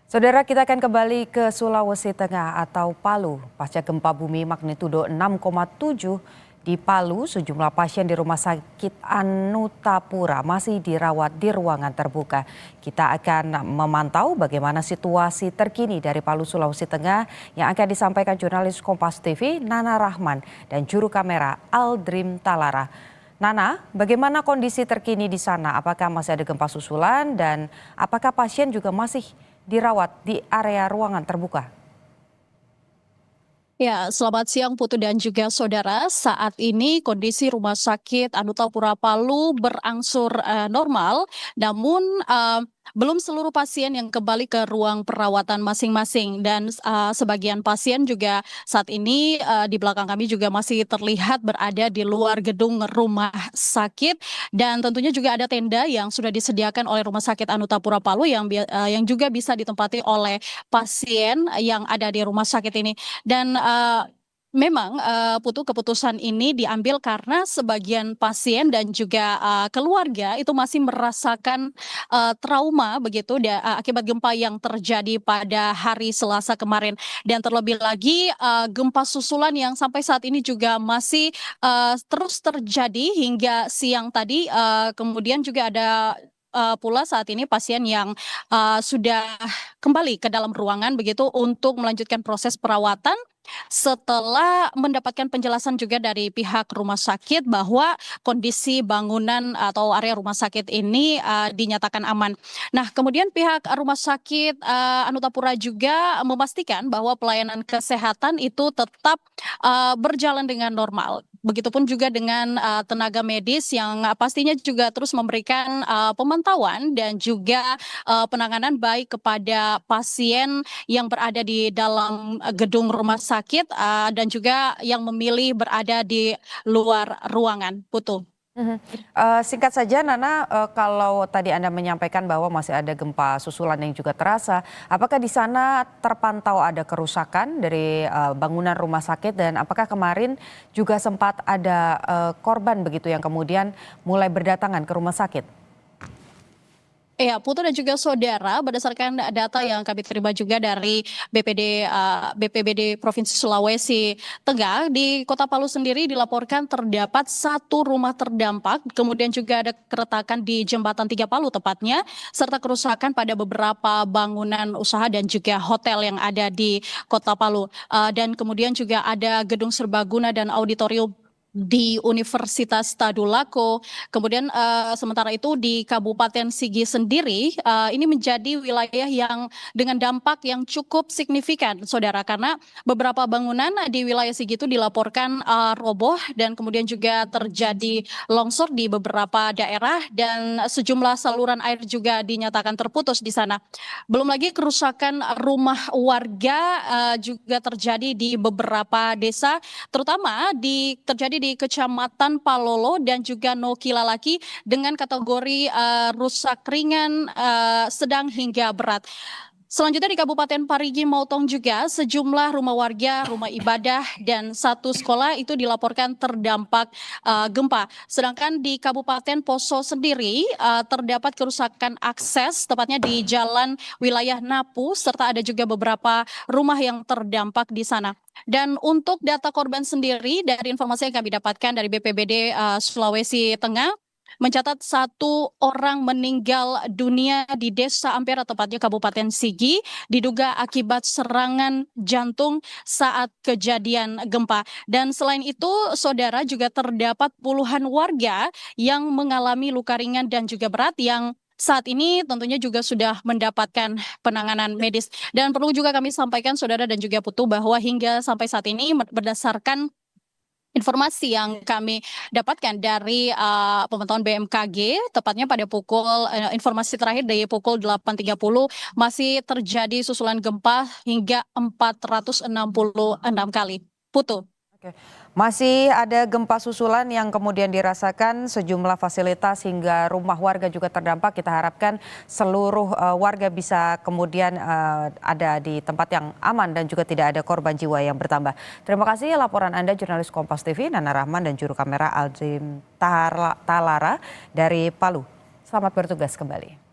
Saudara, kita akan kembali ke Sulawesi Tengah atau Palu. Pasca gempa bumi magnitudo 6,7 di Palu, sejumlah pasien di Rumah Sakit Anutapura masih dirawat di ruangan terbuka. Kita akan memantau bagaimana situasi terkini dari Palu, Sulawesi Tengah yang akan disampaikan jurnalis Kompas TV Nana Rahman dan juru kamera Aldrim Talara. Nana, bagaimana kondisi terkini di sana? Apakah masih ada gempa susulan dan apakah pasien juga masih dirawat di area ruangan terbuka? Ya, selamat siang Putu dan juga saudara. Saat ini kondisi Rumah Sakit Anutapura Palu berangsur normal, namun belum seluruh pasien yang kembali ke ruang perawatan masing-masing dan sebagian pasien juga saat ini di belakang kami juga masih terlihat berada di luar gedung rumah sakit dan tentunya juga ada tenda yang sudah disediakan oleh Rumah Sakit Anutapura Palu yang juga bisa ditempati oleh pasien yang ada di rumah sakit ini. Dan memang Putu, keputusan ini diambil karena sebagian pasien dan juga keluarga itu masih merasakan trauma begitu akibat gempa yang terjadi pada hari Selasa kemarin. Dan terlebih lagi gempa susulan yang sampai saat ini juga masih terus terjadi hingga siang tadi. Kemudian juga ada pula saat ini pasien yang sudah kembali ke dalam ruangan begitu untuk melanjutkan proses perawatan setelah mendapatkan penjelasan juga dari pihak rumah sakit bahwa kondisi bangunan atau area rumah sakit ini dinyatakan aman. Nah, kemudian pihak rumah sakit Anutapura juga memastikan bahwa pelayanan kesehatan itu tetap berjalan dengan normal. Begitupun juga dengan tenaga medis yang pastinya juga terus memberikan pemantauan dan juga penanganan baik kepada pasien yang berada di dalam gedung rumah sakit dan juga yang memilih berada di luar ruangan. Putu. Mhm. Singkat saja Nana, kalau tadi Anda menyampaikan bahwa masih ada gempa susulan yang juga terasa, apakah di sana terpantau ada kerusakan dari bangunan rumah sakit dan apakah kemarin juga sempat ada korban begitu yang kemudian mulai berdatangan ke rumah sakit? Ya, Putu dan juga saudara, berdasarkan data yang kami terima juga dari BPBD Provinsi Sulawesi Tengah, di Kota Palu sendiri dilaporkan terdapat satu rumah terdampak, kemudian juga ada keretakan di Jembatan Tiga Palu tepatnya, serta kerusakan pada beberapa bangunan usaha dan juga hotel yang ada di Kota Palu. Dan kemudian juga ada gedung serbaguna dan auditorium di Universitas Tadulako. Kemudian sementara itu di Kabupaten Sigi sendiri ini menjadi wilayah yang dengan dampak yang cukup signifikan, saudara, karena beberapa bangunan di wilayah Sigi itu dilaporkan roboh dan kemudian juga terjadi longsor di beberapa daerah dan sejumlah saluran air juga dinyatakan terputus di sana. Belum lagi kerusakan rumah warga juga terjadi di beberapa desa, terutama terjadi di Kecamatan Palolo dan juga Nokilalaki dengan kategori rusak ringan, sedang hingga berat. Selanjutnya di Kabupaten Parigi Motong juga sejumlah rumah warga, rumah ibadah, dan satu sekolah itu dilaporkan terdampak gempa. Sedangkan di Kabupaten Poso sendiri terdapat kerusakan akses, tepatnya di jalan wilayah Napu, serta ada juga beberapa rumah yang terdampak di sana. Dan untuk data korban sendiri, dari informasi yang kami dapatkan dari BPBD Sulawesi Tengah, mencatat satu orang meninggal dunia di Desa Ampera, tepatnya Kabupaten Sigi, diduga akibat serangan jantung saat kejadian gempa. Dan selain itu, saudara, juga terdapat puluhan warga yang mengalami luka ringan dan juga berat yang saat ini tentunya juga sudah mendapatkan penanganan medis. Dan perlu juga kami sampaikan, saudara dan juga Putu, bahwa hingga sampai saat ini berdasarkan informasi yang kami dapatkan dari pemantauan BMKG, tepatnya pada informasi terakhir dari pukul 8.30 masih terjadi susulan gempa hingga 466 kali. Putu. Oke. Masih ada gempa susulan yang kemudian dirasakan sejumlah fasilitas hingga rumah warga juga terdampak. Kita harapkan seluruh warga bisa kemudian ada di tempat yang aman dan juga tidak ada korban jiwa yang bertambah. Terima kasih laporan Anda jurnalis Kompas TV Nana Rahman dan juru kamera Aldrim Talara dari Palu. Selamat bertugas kembali.